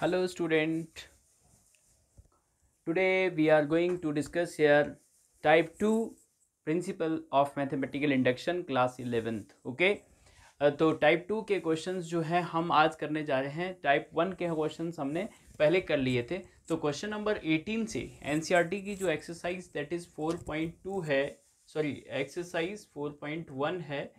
Hello student, today we are going to discuss here type 2 principle of mathematical induction class 11th. Okay तो type 2 के questions जो है हम आज करने जा रहे हैं. टाइप 1 के क्वेश्चंस हमने पहले कर लिए थे. तो क्वेश्चन नंबर 18 से एनसीईआरटी की जो एक्सरसाइज दैट इज 4.2 है, सॉरी एक्सरसाइज 4.1 है,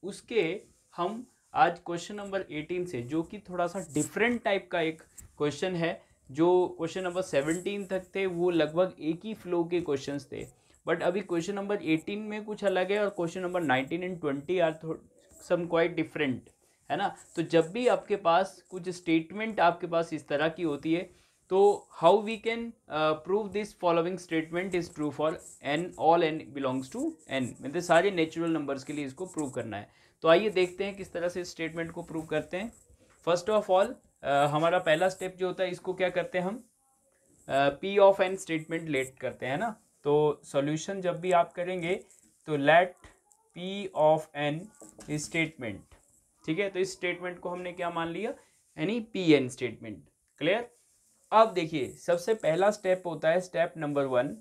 उसके हम आज क्वेश्चन नंबर 18 से, जो कि थोड़ा सा डिफरेंट टाइप का एक क्वेश्चन है. जो क्वेश्चन नंबर 17 तक थे वो लगभग एक ही फ्लो के क्वेश्चंस थे, बट अभी क्वेश्चन नंबर 18 में कुछ अलग है और question number 19 and 20 are some quite different, है ना. तो जब भी आपके पास कुछ स्टेटमेंट आपके पास इस तरह की होती है, तो how we can prove this following statement is true for N, all N belongs to N, मतलब सारे नेचुरल नंबर्स के लिए इसको प्रूव करना है. तो आइए देखते हैं किस तरह से इस स्टेटमेंट को प्रूव करते हैं. फर्स्ट ऑफ ऑल हमारा पहला स्टेप जो होता है, इसको क्या करते हैं हम, P of N statement let करते हैं ना. तो सॉल्यूशन जब भी आप करेंगे तो let P of N statement, ठीक है. तो इस स्टेटमेंट को हमने क्या मान लिया, यानी पी एन स्टेटमेंट. क्लियर. अब देखिए सबसे पहला स्टेप होता है स्टेप नंबर 1.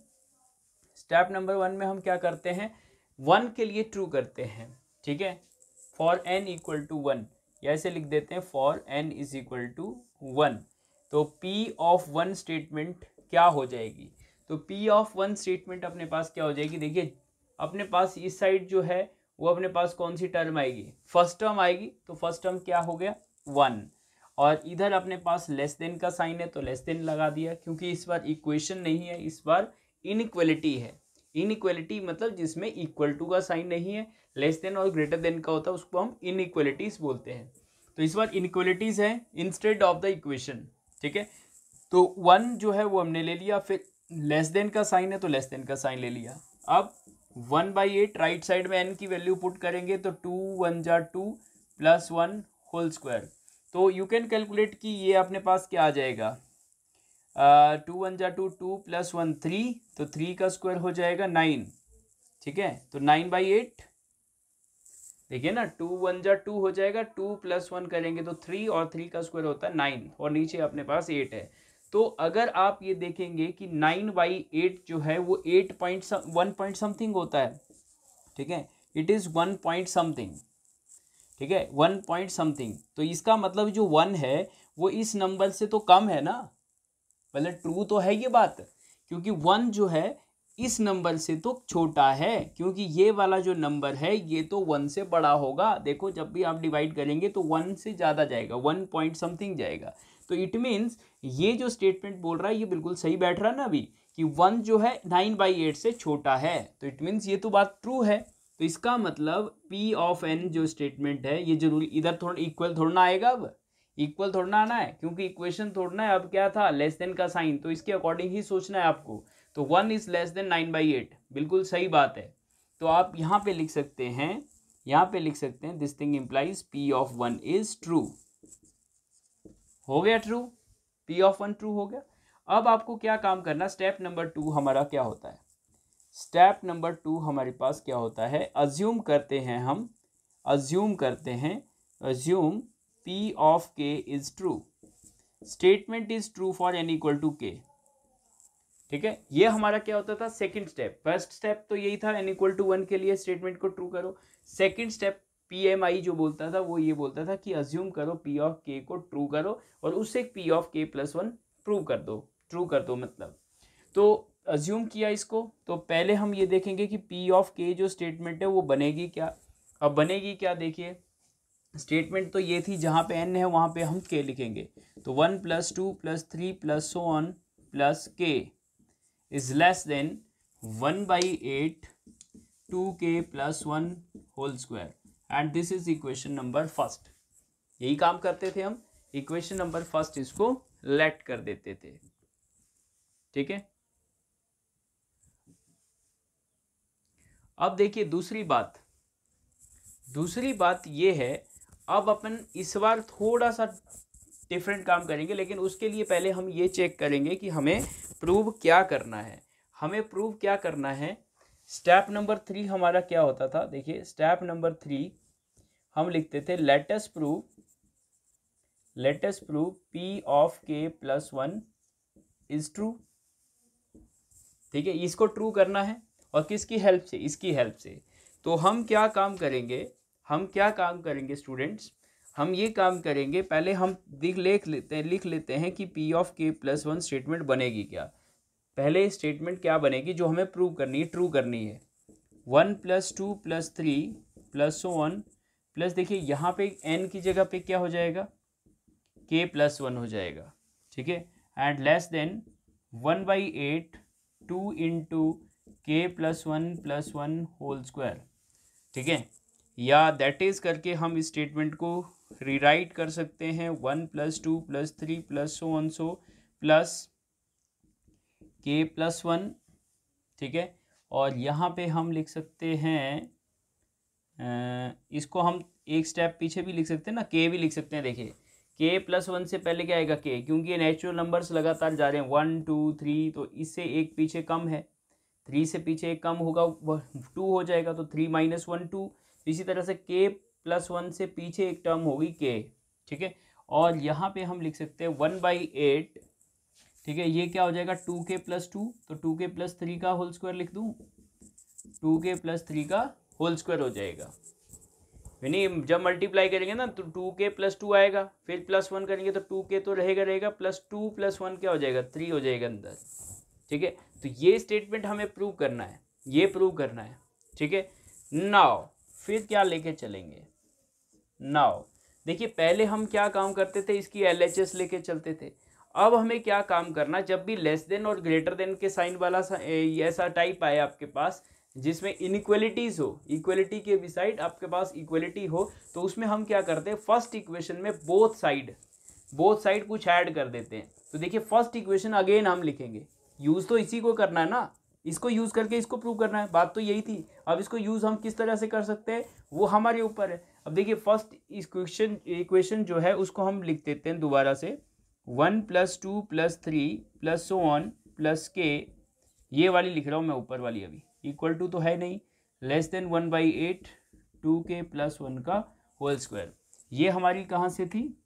स्टेप नंबर 1 में हम क्या करते हैं, 1 के लिए ट्रू करते हैं, ठीक है. फॉर एन इक्वल टू 1, या ऐसे लिख देते हैं for N is equal to 1. तो पी ऑफ 1 स्टेटमेंट क्या हो जाएगी, तो पी ऑफ 1 स्टेटमेंट अपने पास क्या हो जाएगी, देखिए अपने पास इस साइड जो है वो अपने पास कौन सी टर्म आएगी, फर्स्ट टर्म आएगी. तो फर्स्ट टर्म क्या हो गया 1, और इधर अपने पास लेस देन का साइन है तो लेस देन लगा दिया, क्योंकि इस बार इक्वेशन नहीं है, इस बार इनइक्वलिटी है. इनइक्वलिटी मतलब जिसमें इक्वल टू का साइन नहीं है, लेस देन और ग्रेटर देन का होता है, उसको हम इनइक्वलिटीज बोलते हैं. तो इस बार इनइक्वलिटीज है इंस्टेड ऑफ द इक्वेशन, ठीक है. तो 1 जो है वो हमने ले लिया, फिर लेस देन का साइन है तो लेस देन का साइन ले लिया. अब 1/8 राइट साइड में n की वैल्यू पुट करेंगे तो 2 1 जा 2 प्लस 1 होल स्क्वायर. तो यू कैन कैलकुलेट कि ये अपने पास क्या आ जाएगा, 2 1 जा 2, 2 प्लस 1 3, तो 3 का स्क्वायर हो जाएगा 9, ठीक है. तो 9/8, देखिए ना 2 1 जा 2 हो जाएगा, 2 प्लस 1 करेंगे तो 3, और 3 का स्क्वायर होता है 9, और नीचे अपने पास 8 है. तो अगर आप ये देखेंगे कि 9/8 जो है वो 1 पॉइंट समथिंग होता है, ठीक है. इट इज़ 1 पॉइंट समथिंग, ठीक है, 1 पॉइंट समथिंग. तो इसका मतलब जो 1 है वो इस नंबर से तो कम है ना, मतलब ट्रू तो है ये बात, क्योंकि 1 जो है इस नंबर से तो छोटा है, क्योंकि ये वाला जो नंबर है ये तो 1 से बड़ा होगा. देखो जब भी आप डिवाइड करेंगे तो 1 से ज़्यादा जाएगा, 1 पॉइंट समथिंग जाएगा. तो इट मीन्स ये जो स्टेटमेंट बोल रहा है ये बिल्कुल सही बैठ रहा है ना अभी, कि 1 जो है 9/8 से छोटा है. तो इट मीन्स ये तो बात ट्रू है. तो इसका मतलब पी ऑफ एन जो स्टेटमेंट है ये जरूरी इधर थोड़ा इक्वल थोड़ा ना आएगा, अब इक्वल थोड़ा ना आना है, क्योंकि इक्वेशन थोड़ा है. अब क्या था, लेस देन का साइन, तो इसके अकॉर्डिंग ही सोचना है आपको. तो 1 इज लेस देन 9/8, बिल्कुल सही बात है. तो आप यहाँ पे लिख सकते हैं, यहाँ पे लिख सकते हैं this thing implies P of 1 is true. हो गया ट्रू, पी ऑफ 1 ट्रू हो गया. अब आपको क्या काम करना, स्टेप नंबर 2 हमारा क्या होता है, स्टेप नंबर 2 हमारे पास क्या होता है, अज्यूम करते हैं हम, अज्यूम करते हैं, assume P of K is true, statement is true for N equal to K, ठीक है. ये हमारा क्या होता था, सेकंड स्टेप. फर्स्ट स्टेप तो यही था एन इक्वल टू 1 के लिए स्टेटमेंट को ट्रू करो. सेकंड स्टेप PMI जो बोलता था वो ये बोलता था कि अज्यूम करो पी ऑफ के को ट्रू करो, और उससे पी ऑफ के प्लस 1 प्रूव कर दो, ट्रू कर दो मतलब. तो अज्यूम किया इसको, तो पहले हम ये देखेंगे कि पी ऑफ के जो स्टेटमेंट है वो बनेगी क्या. अब बनेगी क्या, देखिए स्टेटमेंट तो ये थी, जहाँ पे n है वहाँ पे हम k लिखेंगे. तो 1 + 2 + 3 + so on plus k is less than 1/8 2k + 1 whole square, and this is equation number first. यही काम करते थे हम, इक्वेशन नंबर फर्स्ट इसको लेट कर देते थे, ठीक है. अब देखिए दूसरी बात, दूसरी बात ये है, अब अपन इस बार थोड़ा सा डिफरेंट काम करेंगे, लेकिन उसके लिए पहले हम ये चेक करेंगे कि हमें प्रूव क्या करना है. हमें प्रूव क्या करना है, स्टेप नंबर 3 हमारा क्या होता था, देखिए स्टेप नंबर 3 हम लिखते थे let us prove let us prove P of के प्लस वन इज ट्रू। ठीक है, इसको ट्रू करना है और किसकी हेल्प से, इसकी हेल्प से। तो हम क्या काम करेंगे स्टूडेंट्स, हम ये काम करेंगे, पहले हम लिख लेते हैं कि पी ऑफ के प्लस वन स्टेटमेंट बनेगी क्या। पहले स्टेटमेंट क्या बनेगी जो हमें प्रूव करनी है, ट्रू करनी है। 1 + 2 + 3 प्लस सो वन प्लस, देखिए यहाँ पे n की जगह पे क्या हो जाएगा, k + 1 हो जाएगा। ठीक है, and less than 1/8 2 × k + 1 whole square. ठीक है, या दैट इज करके हम इस स्टेटमेंट को रीराइट कर सकते हैं 1 + 2 + 3 plus so one so plus k + 1। ठीक है, और यहाँ पे हम लिख सकते हैं इसको हम एक स्टेप पीछे भी लिख सकते हैं ना, k भी लिख सकते हैं। देखिए k + 1 से पहले क्या आएगा k, क्योंकि ये नेचुरल नंबर्स लगातार जा रहे हैं 1 2 3, तो इससे एक पीछे कम है, 3 से पीछे एक कम होगा 2 हो जाएगा, तो 3 - 1 2। इसी तरह से k + 1 से पीछे एक टर्म होगी k। ठीक है, और यहाँ पे हम लिख सकते हैं 1/8। ठीक है, ये क्या हो जाएगा 2k + 2, तो 2k + 3 का होल स्क्वायर लिख दूँ, 2k + 3 का होल स्क्वायर हो जाएगा। यानी जब मल्टीप्लाई करेंगे ना तो 2k + 2 आएगा, फिर +1 करेंगे तो 2k तो रहेगा +2 + 1 क्या हो जाएगा 3 हो जाएगा अंदर। ठीक है, तो ये स्टेटमेंट हमें प्रूव करना है, ये प्रूव करना है। ठीक है, नाउ फिर क्या लेके चलेंगे, नाउ देखिए पहले हम क्या काम करते थे, इसकी LHS लेके चलते थे। अब हमें क्या काम करना, जब भी लेस देन और ग्रेटर देन के साइन वाला ऐसा टाइप आए आपके पास जिसमें इनइक्वलिटीज हो, इक्वलिटी के बिसाइड आपके पास इक्वलिटी हो, तो उसमें हम क्या करते हैं, फर्स्ट इक्वेशन में बोथ साइड कुछ ऐड कर देते हैं। तो देखिए फर्स्ट इक्वेशन अगेन हम लिखेंगे, यूज तो इसी को करना है ना, इसको यूज करके इसको प्रूव करना है, बात तो यही थी। अब इसको यूज हम किस तरह से कर सकते हैं वो हमारे ऊपर है। अब देखिए फर्स्ट इक्वेशन जो है उसको हम लिख देते हैं दोबारा से, 1 + 2 + 3 plus so on plus k, ये वाली लिख रहा हूँ मैं ऊपर वाली, अभी इक्वल टू तो है नहीं, लेस देन 1/8 2k + 1 का होल स्क्वायर। ये हमारी कहाँ से थी,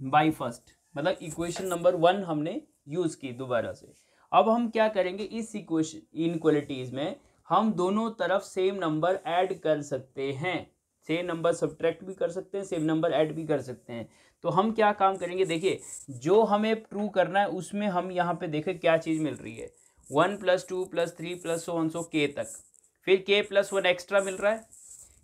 बाई फर्स्ट, मतलब इक्वेशन नंबर 1 हमने यूज की दोबारा से। अब हम क्या करेंगे, इस इक्वेशन इनइक्वलिटीज में हम दोनों तरफ सेम नंबर ऐड कर सकते हैं, सेम नंबर सब्ट्रैक्ट भी कर सकते हैं, सेम नंबर ऐड भी कर सकते हैं। तो हम क्या काम करेंगे, देखिए जो हमें प्रूव करना है उसमें हम यहाँ पे देखें क्या चीज़ मिल रही है, 1 + 2 + 3 प्लस सो k तक, फिर k + 1 एक्स्ट्रा मिल रहा है।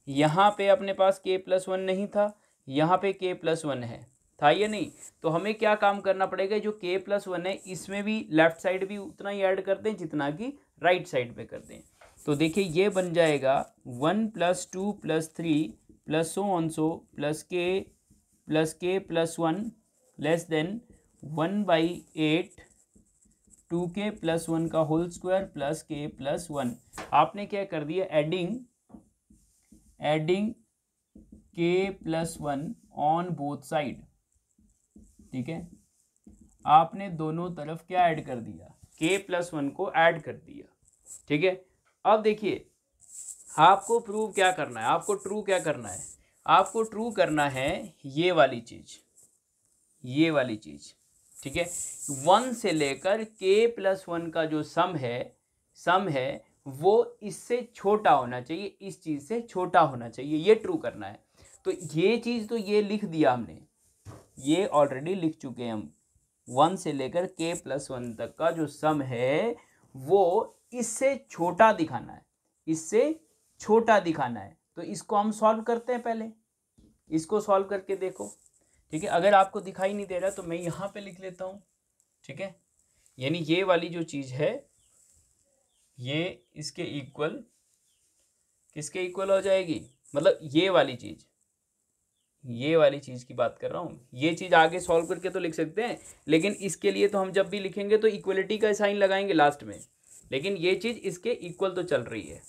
यहाँ पे अपने पास k + 1 नहीं था, यहाँ पे k + 1 है, था या नहीं। तो हमें क्या काम करना पड़ेगा, जो k + 1 है इसमें भी लेफ्ट साइड भी उतना ही ऐड करते हैं जितना कि राइट साइड पे करते हैं। तो देखिए ये बन जाएगा 1 + 2 + 3 plus so plus k + 1 less than 1/8 2k + 1 का होल स्क्वायर प्लस k + 1। आपने क्या कर दिया, adding k + 1 on both side. ठीक है, आपने दोनों तरफ क्या ऐड कर दिया, k + 1 को ऐड कर दिया। ठीक है, अब देखिए आपको प्रूव क्या करना है, आपको ट्रू क्या करना है, आपको ट्रू करना है ये वाली चीज, ये वाली चीज। ठीक है, 1 से लेकर k + 1 का जो सम है वो इससे छोटा होना चाहिए, इस चीज से छोटा होना चाहिए, ये ट्रू करना है। तो ये चीज तो ये लिख दिया हमने, ये ऑलरेडी लिख चुके हैं हम, 1 से लेकर k + 1 तक का जो सम है वो इससे छोटा दिखाना है, इससे छोटा दिखाना है। तो इसको हम सॉल्व करते हैं, पहले इसको सॉल्व करके देखो। ठीक है, अगर आपको दिखाई नहीं दे रहा तो मैं यहाँ पे लिख लेता हूँ। ठीक है, यानी ये वाली जो चीज़ है ये इसके इक्वल, किसके इक्वल हो जाएगी, मतलब ये वाली चीज़ की बात कर रहा हूँ। ये चीज़ आगे सॉल्व करके तो लिख सकते हैं, लेकिन इसके लिए तो हम जब भी लिखेंगे तो इक्वलिटी का साइन लगाएंगे लास्ट में, लेकिन ये चीज़ इसके इक्वल तो चल रही है।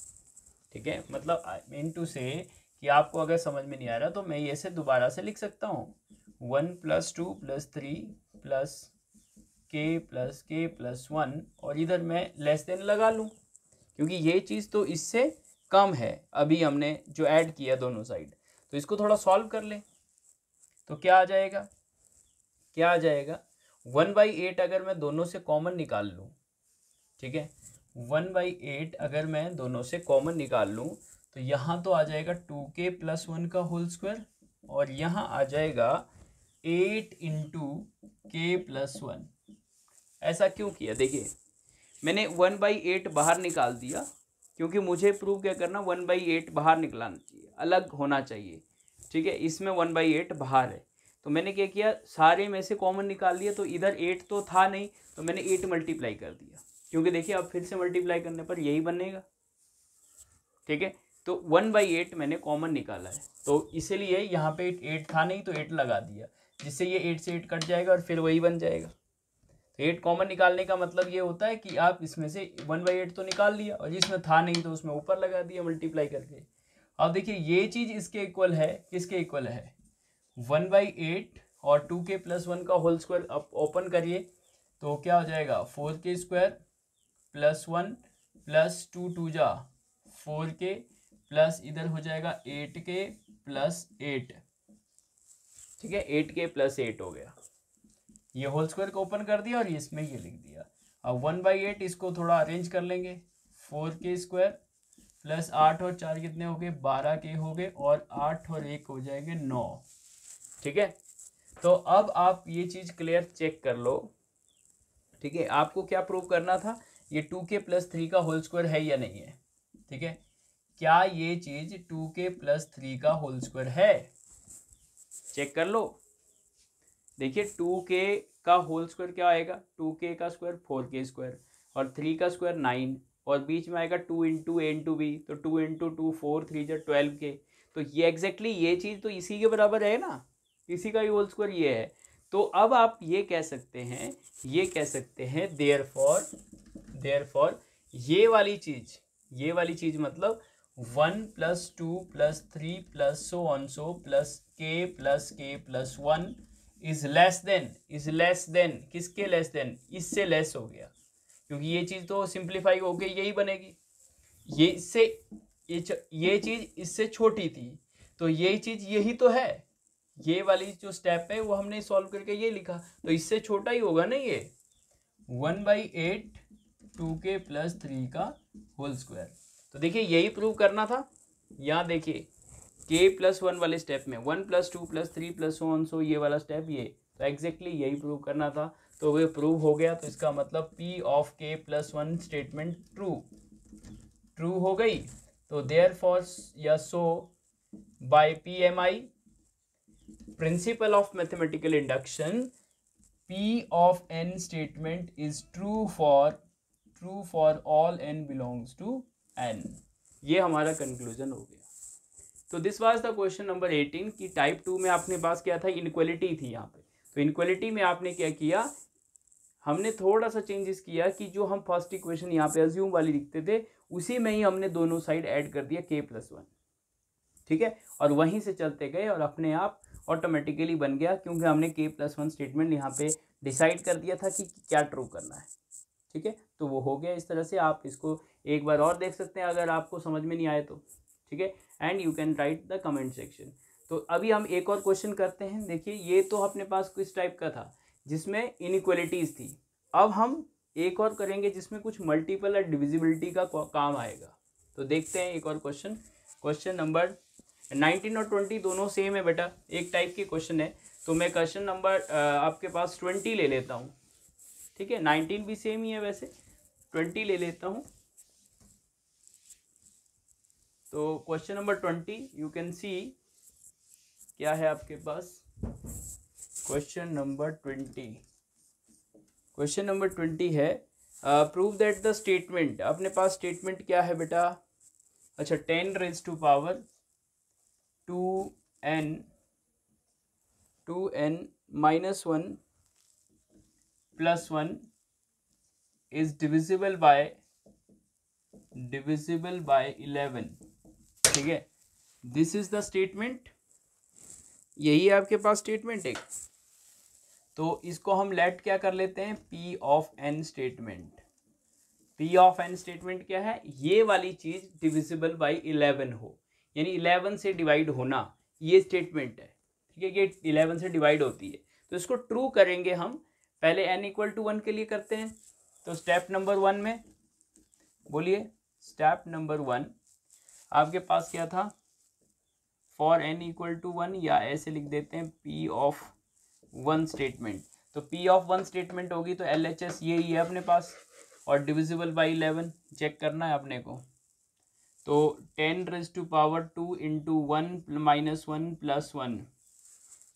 ठीक है, मतलब आई मीन टू से कि आपको अगर समझ में नहीं आ रहा तो मैं ये से दोबारा से लिख सकता हूँ, 1 + 2 + 3 प्लस k + 1, और इधर मैं लेस देन लगा लूँ क्योंकि ये चीज़ तो इससे कम है अभी हमने जो ऐड किया दोनों साइड। तो इसको थोड़ा सॉल्व कर लें तो क्या आ जाएगा, क्या आ जाएगा 1/8 अगर मैं दोनों से कॉमन निकाल लूँ, ठीक है, 1/8 अगर मैं दोनों से कॉमन निकाल लूँ तो यहाँ तो आ जाएगा 2k + 1 का होल स्क्वायर और यहाँ आ जाएगा 8 × k + 1। ऐसा क्यों किया? देखिए मैंने 1/8 बाहर निकाल दिया क्योंकि मुझे प्रूव क्या करना, 1/8 बाहर निकलाना चाहिए, अलग होना चाहिए, ठीक है। इसमें 1/8 बाहर है तो मैंने क्या किया, सारे में से कॉमन निकाल लिया। तो इधर 8 तो था नहीं तो मैंने 8 मल्टीप्लाई कर दिया, क्योंकि देखिए अब फिर से मल्टीप्लाई करने पर यही बनेगा, ठीक है। तो 1/8 मैंने कॉमन निकाला है तो इसीलिए यहाँ पे 8 था नहीं तो 8 लगा दिया, जिससे ये 8 से 8 कट जाएगा और फिर वही बन जाएगा। तो 8 कॉमन निकालने का मतलब ये होता है कि आप इसमें से 1/8 तो निकाल लिया और जिसमें था नहीं तो उसमें ऊपर लगा दिया मल्टीप्लाई करके। अब देखिए ये चीज़ इसके इक्वल है, किसके इक्वल है, 1/8 और 2k + 1 का होल स्क्वायर। अब ओपन करिए तो क्या हो जाएगा 4k² + 1 + 2 2 जा 4k प्लस इधर हो जाएगा 8k + 8, ठीक है, 8k + 8 हो गया। ये होल स्क्वायर को ओपन कर दिया और इसमें ये लिख दिया। अब 1/8 इसको थोड़ा अरेंज कर लेंगे, 4k² + 8 और 4 कितने हो गए, 12k हो गए और 8 और 1 हो जाएंगे 9, ठीक है। तो अब आप ये चीज़ क्लियर चेक कर लो, ठीक है। आपको क्या प्रूव करना था, ये 2k + 3 का होल स्क्वायर है या नहीं है, ठीक है। क्या ये चीज़ 2k + 3 का होल स्क्वायर है, चेक कर लो। देखिए 2k का होल स्क्वायर क्या आएगा, 2k का स्क्वायर 4k² और 3 का स्क्वायर 9 और बीच में आएगा 2 × a × b, तो 2 × 2 4 3 जा 12k। तो ये एग्जैक्टली ये चीज़ तो इसी के बराबर है ना, इसी का ही होल स्क्वायर ये है। तो अब आप ये कह सकते हैं, ये कह सकते हैं देयरफॉर ये वाली चीज़ मतलब 1 + 2 + 3 + so on so + k + 1 is less then किसके लेस देन, इससे लेस हो गया, क्योंकि ये चीज़ तो सिंप्लीफाई हो गई, यही बनेगी। ये इससे ये चीज़ इससे छोटी थी तो यही चीज़ यही तो है, ये वाली जो स्टेप है वो हमने सॉल्व करके ये लिखा, तो इससे छोटा ही होगा ना ये 1/8 2k + 3 का होल स्क्वायर। तो देखिए यही प्रूव करना था। यहाँ देखिए k + 1 वाले स्टेप में 1 + 2 + 3 + so on so ये वाला स्टेप ये, तो एग्जैक्टली यही प्रूव करना था। तो ये प्रूव हो गया, तो इसका मतलब P of k + 1 statement true हो गई। तो देयरफॉर या so by PMI principle of mathematical induction P of n statement is true for all n belongs to n। ये हमारा कंक्लूजन हो गया। तो this was the question number 18 कि टाइप 2 में आपने पास क्या था, इनक्वलिटी थी यहाँ पे। तो इनक्वलिटी में आपने क्या किया, हमने थोड़ा सा चेंजेस किया कि जो हम फर्स्ट इक्वेशन यहाँ पे अज्यूम वाली लिखते थे उसी में ही हमने दोनों साइड ऐड कर दिया k + 1, ठीक है, और वहीं से चलते गए और अपने आप ऑटोमेटिकली बन गया, क्योंकि हमने k + 1 स्टेटमेंट यहाँ पे डिसाइड कर दिया था कि क्या ट्रू करना है, ठीक है। तो वो हो गया इस तरह से। आप इसको एक बार और देख सकते हैं अगर आपको समझ में नहीं आए तो, ठीक है, and you can write the comment section. तो अभी हम एक और क्वेश्चन करते हैं। देखिए ये तो अपने पास किस टाइप का था, जिसमें इनइक्वलिटीज़ थी। अब हम एक और करेंगे जिसमें कुछ मल्टीपल और डिविजिबिलिटी का काम आएगा। तो देखते हैं एक और क्वेश्चन नंबर 19 और 20 दोनों सेम है बेटा, एक टाइप के क्वेश्चन है। तो मैं क्वेश्चन नंबर आपके पास 20 ले लेता हूँ, ठीक है, 19 भी सेम ही है वैसे, 20 ले लेता हूँ। तो question number 20 you can see क्या है आपके पास। क्वेश्चन नंबर 20 है प्रूव दैट द स्टेटमेंट। अपने पास स्टेटमेंट क्या है बेटा, अच्छा 10⁻² 2n - 1 + 1 is divisible by 11, ठीक है। दिस इज द स्टेटमेंट, यही है आपके पास स्टेटमेंट एक। तो इसको हम लेट क्या कर लेते हैं, P of n statement. P of n statement क्या है, ये वाली चीज डिविजिबल बाई 11 हो, यानी 11 से डिवाइड होना, ये स्टेटमेंट है, ठीक है, ये 11 से डिवाइड होती है। तो इसको ट्रू करेंगे हम। पहले n इक्वल टू 1 के लिए करते हैं। तो स्टेप नंबर 1 में बोलिए, स्टेप नंबर 1 आपके पास क्या था, फॉर n इक्वल टू 1, या ऐसे लिख देते हैं p ऑफ 1 स्टेटमेंट। तो p ऑफ 1 स्टेटमेंट होगी तो LHS ये ही है अपने पास, और डिविजिबल बाई 11 चेक करना है अपने को। तो 10⁻² इंटू 1 माइनस 1 प्लस 1,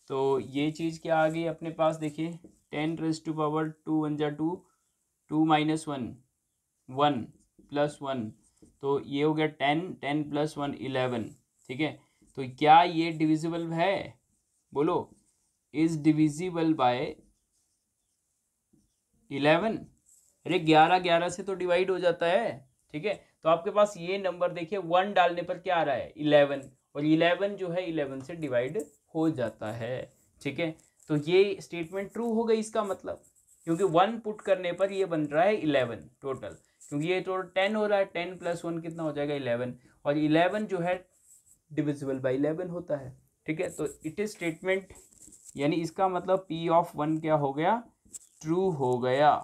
तो ये चीज़ क्या आ गई अपने पास, देखिए 10⁻² 1 जा 2, 2 माइनस 1 1 प्लस 1, तो ये हो गया 10, 10 प्लस 1 11। ठीक है, तो क्या ये डिविजिबल है, बोलो, इज डिविजिबल बाय 11। अरे 11 11 से तो डिवाइड हो जाता है। ठीक है, तो आपके पास ये नंबर देखिए 1 डालने पर क्या आ रहा है 11, और 11 जो है 11 से डिवाइड हो जाता है। ठीक है, तो ये स्टेटमेंट ट्रू हो गई इसका मतलब, क्योंकि 1 पुट करने पर ये बन रहा है 11 टोटल, क्योंकि ये टोटल 10 हो रहा है, 10 प्लस 1 कितना हो जाएगा 11, और 11 जो है डिविजिबल बाई 11 होता है। ठीक है, तो इट इज स्टेटमेंट, यानी इसका मतलब P ऑफ 1 क्या हो गया, ट्रू हो गया।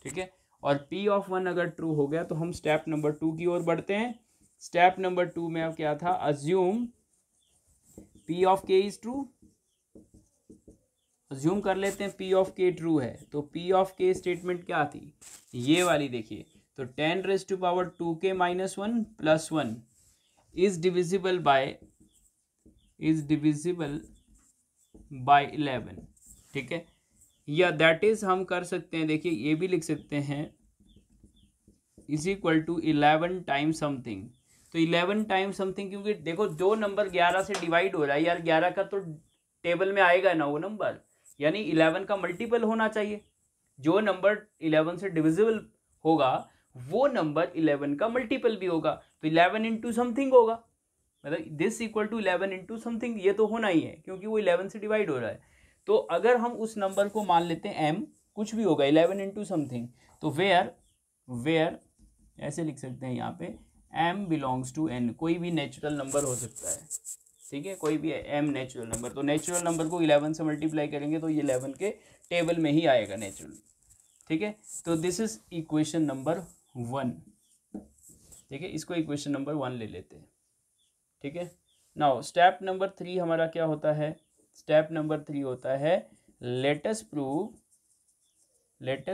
ठीक है, और P ऑफ 1 अगर ट्रू हो गया तो हम स्टेप नंबर 2 की ओर बढ़ते हैं। स्टेप नंबर 2 में अब क्या था, assume P of K is true. Assume कर लेते हैं P ऑफ K ट्रू है, तो P ऑफ K स्टेटमेंट क्या थी, ये वाली देखिए, तो 10⁻² minus 1 plus 1 is divisible by 11। ठीक है, या दैट इज हम कर सकते हैं, देखिए ये भी लिख सकते हैं is equal to 11 time something. तो 11 टाइम समथिंग, क्योंकि देखो जो नंबर 11 से डिवाइड हो रहा है यार, 11 का तो टेबल में आएगा ना वो नंबर, यानी 11 का मल्टीपल होना चाहिए। जो नंबर 11 से डिविजिबल होगा वो नंबर 11 का मल्टीपल भी होगा, तो 11 इंटू समथिंग होगा, मतलब this equal to 11 into something, ये तो होना ही है क्योंकि वो 11 से डिवाइड हो रहा है। तो अगर हम उस नंबर को मान लेते हैं m, कुछ भी होगा 11 इंटू समथिंग, तो वेयर ऐसे लिख सकते हैं यहाँ पे m बिलोंग्स टू n, कोई भी नेचुरल नंबर हो सकता है। ठीक है, कोई भी m नेचुरल नंबर, तो नेचुरल नंबर को 11 से मल्टीप्लाई करेंगे तो ये 11 के टेबल में ही आएगा नेचुरल। ठीक है, तो दिस इज इक्वेशन नंबर 1। ठीक है, इसको इक्वेशन नंबर 1 ले लेते हैं। ठीक है, नाउ स्टेप नंबर 3 हमारा क्या होता है, स्टेप नंबर 3 होता है let us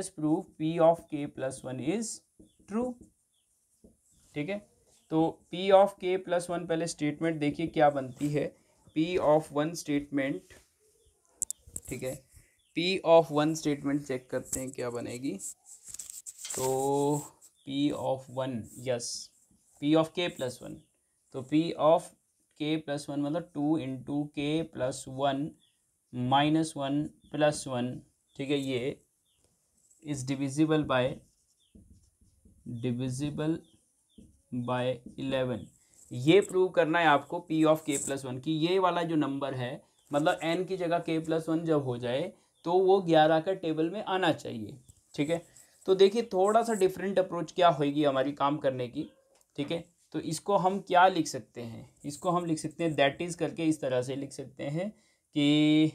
prove P of K plus 1 is true. ठीक है, तो P ऑफ K प्लस 1 पहले स्टेटमेंट देखिए क्या बनती है, P ऑफ 1 स्टेटमेंट। ठीक है, P ऑफ 1 स्टेटमेंट चेक करते हैं क्या बनेगी, तो P of 1, yes, P of K plus 1, तो P ऑफ K प्लस 1 मतलब 2 into K plus 1 minus 1 plus 1। ठीक है, ये इज डिविजिबल बाय 11। ये प्रूव करना है आपको P ऑफ K प्लस 1 की, ये वाला जो नंबर है मतलब n की जगह K प्लस 1 जब हो जाए तो वो 11 का टेबल में आना चाहिए। ठीक है, तो देखिए थोड़ा सा डिफरेंट अप्रोच क्या होगी हमारी काम करने की। ठीक है, तो इसको हम क्या लिख सकते हैं, इसको हम लिख सकते हैं दैट इज करके इस तरह से लिख सकते हैं कि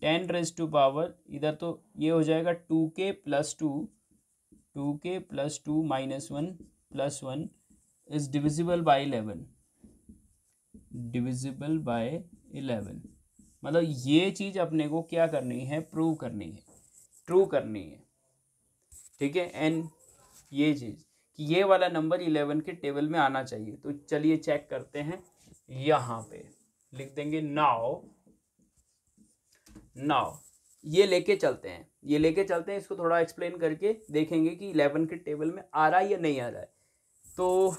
10⁻, इधर तो ये हो जाएगा 2k plus 2 minus 1 plus 1 is divisible by 11, मतलब ये चीज़ अपने को क्या करनी है, प्रूव करनी है, ट्रू करनी है। ठीक है, एन ये चीज़ कि ये वाला नंबर 11 के टेबल में आना चाहिए। तो चलिए चेक करते हैं, यहाँ पे लिख देंगे नाउ ये लेके चलते हैं, इसको थोड़ा एक्सप्लेन करके देखेंगे कि 11 के टेबल में आ रहा है या नहीं आ रहा है। तो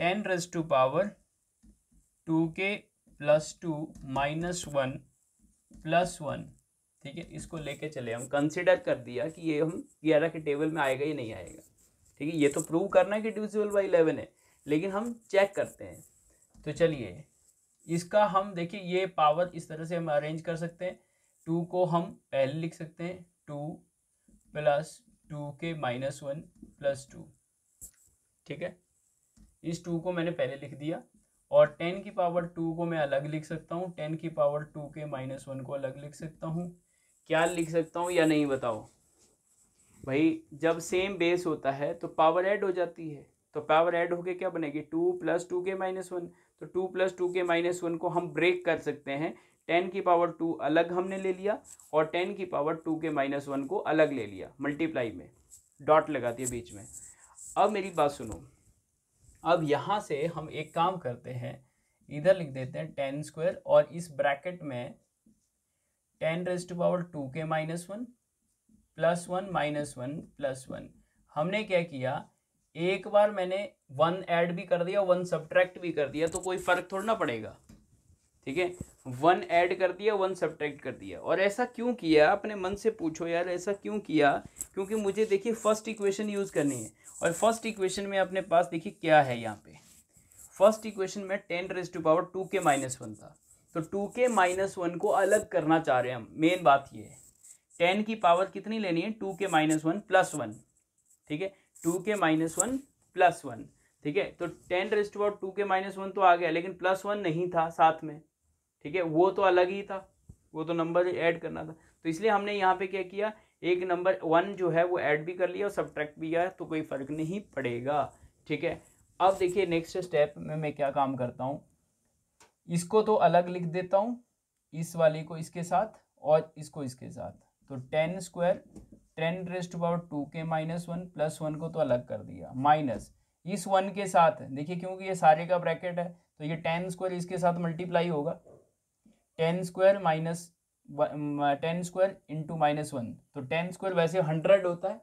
10⁻2k प्लस 2 माइनस 1 प्लस 1। ठीक है, इसको लेके चले, हम कंसिडर कर दिया कि ये हम 11 के टेबल में आएगा या नहीं आएगा। ठीक है, ये तो प्रूव करना है कि डिविजिबल बाई 11 है, लेकिन हम चेक करते हैं। तो चलिए इसका हम देखिए, ये पावर इस तरह से हम अरेंज कर सकते हैं। 2 को हम पहले लिख सकते हैं 2 प्लस 2k माइनस 1 प्लस 2। ठीक है, इस 2 को मैंने पहले लिख दिया, और 10 की पावर 2 को मैं अलग लिख सकता हूँ, 10 की पावर 2 के -1 को अलग लिख सकता हूँ। क्या लिख सकता हूँ या नहीं बताओ भाई? जब सेम बेस होता है तो पावर ऐड हो जाती है, तो पावर ऐड होके क्या बनेगी? 2 + 2 के -1। तो 2 + 2 के -1 को हम ब्रेक कर सकते हैं। 10 की पावर 2 अलग हमने ले लिया और 10 की पावर 2 के -1 को अलग ले लिया, मल्टीप्लाई में डॉट लगा दिया बीच में। अब मेरी बात सुनो, अब यहाँ से हम एक काम करते हैं, इधर लिख देते हैं 10² और इस ब्रैकेट में 10⁻² के -1 +1 -1 +1। हमने क्या किया, एक बार मैंने 1 ऐड भी कर दिया, 1 सब्ट्रैक्ट भी कर दिया, तो कोई फर्क थोड़ा ना पड़ेगा, ठीक है। 1 ऐड कर दिया, 1 सब्ट्रैक्ट कर दिया। और ऐसा क्यों किया? अपने मन से पूछो यार, ऐसा क्यों किया? क्योंकि मुझे देखिए फर्स्ट इक्वेशन यूज़ करनी है, और फर्स्ट इक्वेशन में अपने पास देखिए क्या है यहाँ पे। फर्स्ट इक्वेशन में 10⁻² के -1 था, तो 2 के -1 को अलग करना चाह रहे हैं हम। मेन बात ये है, 10 की पावर कितनी लेनी है? 2 के -1 +1, ठीक है, 2 के -1 +1, ठीक है। तो 10⁻² के -1 तो आ गया, लेकिन +1 नहीं था साथ में, ठीक है, वो तो अलग ही था, वो तो नंबर ऐड करना था। तो इसलिए हमने यहाँ पे क्या किया, एक नंबर 1 जो है वो ऐड भी कर लिया और सब्ट्रैक्ट भी किया, तो कोई फर्क नहीं पड़ेगा, ठीक है। अब देखिए नेक्स्ट स्टेप में मैं क्या काम करता हूँ, इसको तो अलग लिख देता हूँ, इस वाले को इसके साथ और इसको इसके साथ। तो 10² 10⁻² के -1 +1 को तो अलग कर दिया, माइनस इस 1 के साथ देखिए, क्योंकि ये सारे का ब्रैकेट है तो ये 10² इसके साथ मल्टीप्लाई होगा, 10² माइनस 10² इंटू -1, तो 10² वैसे 100 होता है,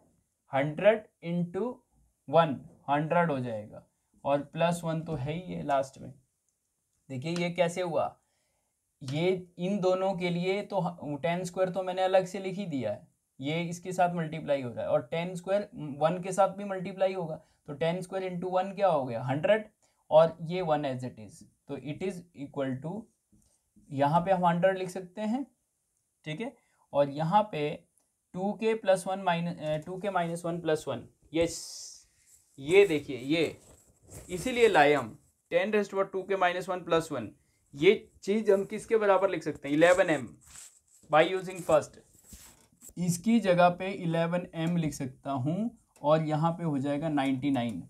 100 इंटू 1 100 हो जाएगा, और +1 तो है ही है लास्ट में। देखिए ये कैसे हुआ, ये इन दोनों के लिए तो 10² तो मैंने अलग से लिख ही दिया है, ये इसके साथ मल्टीप्लाई हो रहा है, और 10² 1 के साथ भी मल्टीप्लाई होगा, तो 10² इंटू 1 क्या हो गया? 100, और ये 1 एज इट इज, तो इट इज इक्वल टू, यहाँ पे हम 100 लिख सकते हैं, ठीक है। और यहाँ पे 2 के +1 2 के -1 +1, यस, ये देखिए, ये इसीलिए लाए हम 10⁻² के -1 +1। ये चीज हम किसके बराबर लिख सकते हैं? 11m by using first. इसकी जगह पे 11m लिख सकता हूँ, और यहाँ पे हो जाएगा 99,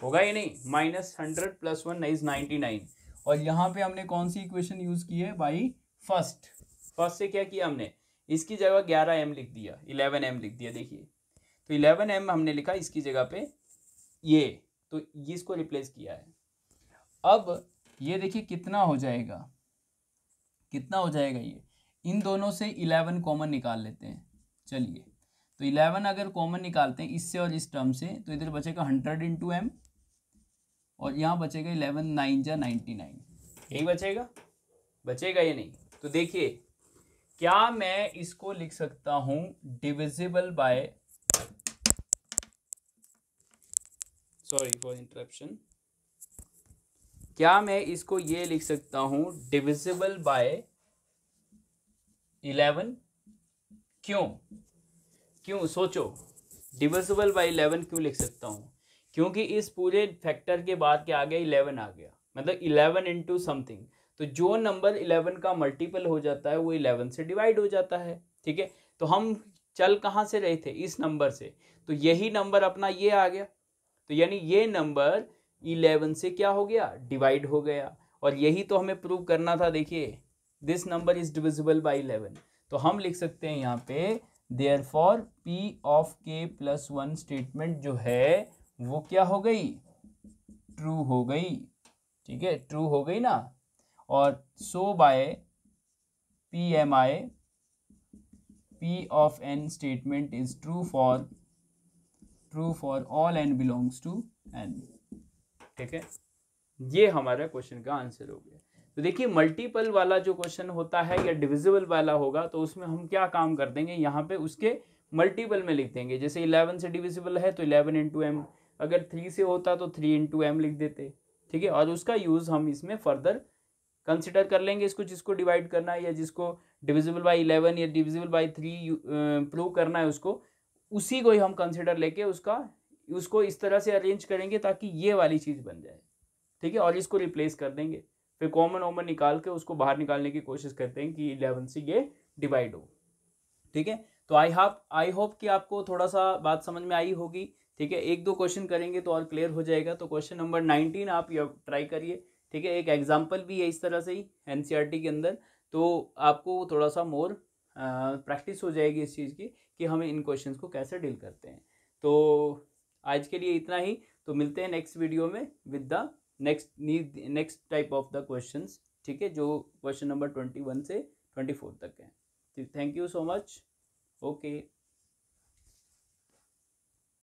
होगा ही नहीं, -100 +1 इज 99। और यहाँ पे हमने कौन सी इक्वेशन यूज की है भाई? फर्स्ट से क्या किया हमने, इसकी जगह 11m लिख दिया, 11m लिख दिया, देखिए तो 11m हमने लिखा इसकी जगह पे ये, तो इसको रिप्लेस किया है। अब ये देखिए कितना हो जाएगा, कितना हो जाएगा, ये इन दोनों से 11 कॉमन निकाल लेते हैं, चलिए। तो 11 अगर कॉमन निकालते हैं इससे और इस टर्म से, तो इधर बचेगा 100 इंटू m, और यहाँ बचेगा 11 9 जा 99, यही बचेगा या नहीं? तो देखिए, क्या मैं इसको लिख सकता हूँ divisible by, sorry for interruption, क्या मैं इसको ये लिख सकता हूँ डिविजिबल बाय 11? क्यों सोचो, डिविजिबल बाय 11 क्यों लिख सकता हूँ? क्योंकि इस पूरे फैक्टर के बाद क्या आ गया? 11 आ गया, मतलब 11 इंटू समथिंग, तो जो नंबर 11 का मल्टीपल हो जाता है वो 11 से डिवाइड हो जाता है, ठीक है। तो हम चल कहाँ से रहे थे? इस नंबर से, तो यही नंबर अपना ये आ गया, तो यानी ये नंबर 11 से क्या हो गया? डिवाइड हो गया, और यही तो हमें प्रूव करना था। देखिए this number is divisible by 11, तो हम लिख सकते हैं यहाँ पे therefore P of K + 1 statement जो है वो क्या हो गई? ट्रू हो गई, ठीक है, ट्रू हो गई ना। और so by PMI P of N statement is true for all n belongs to n, ठीक है। ये हमारा क्वेश्चन का आंसर हो गया। तो देखिए मल्टीपल वाला जो क्वेश्चन होता है या डिविजिबल वाला होगा, तो उसमें हम क्या काम कर देंगे, यहाँ पे उसके मल्टीपल में लिख देंगे। जैसे 11 से डिविजिबल है तो 11 इंटू m, अगर 3 से होता तो 3 इंटू m लिख देते, ठीक है। और उसका यूज़ हम इसमें फर्दर कंसिडर कर लेंगे, इसको जिसको डिवाइड करना है या जिसको डिविजिबल बाय 11 या डिविजिबल बाय 3 प्रूव करना है, उसको उसी को ही हम कंसिडर लेके उसको इस तरह से अरेंज करेंगे ताकि ये वाली चीज़ बन जाए, ठीक है, और इसको रिप्लेस कर देंगे, फिर कॉमन ओमन निकाल के उसको बाहर निकालने की कोशिश करते हैं कि 11 से ये डिवाइड हो। ठीक है, तो आई होप कि आपको थोड़ा सा बात समझ में आई होगी। ठीक है, एक दो क्वेश्चन करेंगे तो और क्लियर हो जाएगा। तो क्वेश्चन नंबर 19 आप ट्राई करिए। ठीक है, एक एग्जाम्पल भी है इस तरह से ही एनसीईआरटी के अंदर, तो आपको थोड़ा सा मोर प्रैक्टिस हो जाएगी इस चीज़ की कि हमें इन क्वेश्चंस को कैसे डील करते हैं। तो आज के लिए इतना ही, तो मिलते हैं नेक्स्ट वीडियो में with the next type of the questions. ठीक है, जो क्वेश्चन नंबर 21 से 24 तक है। Thank you so much. Okay.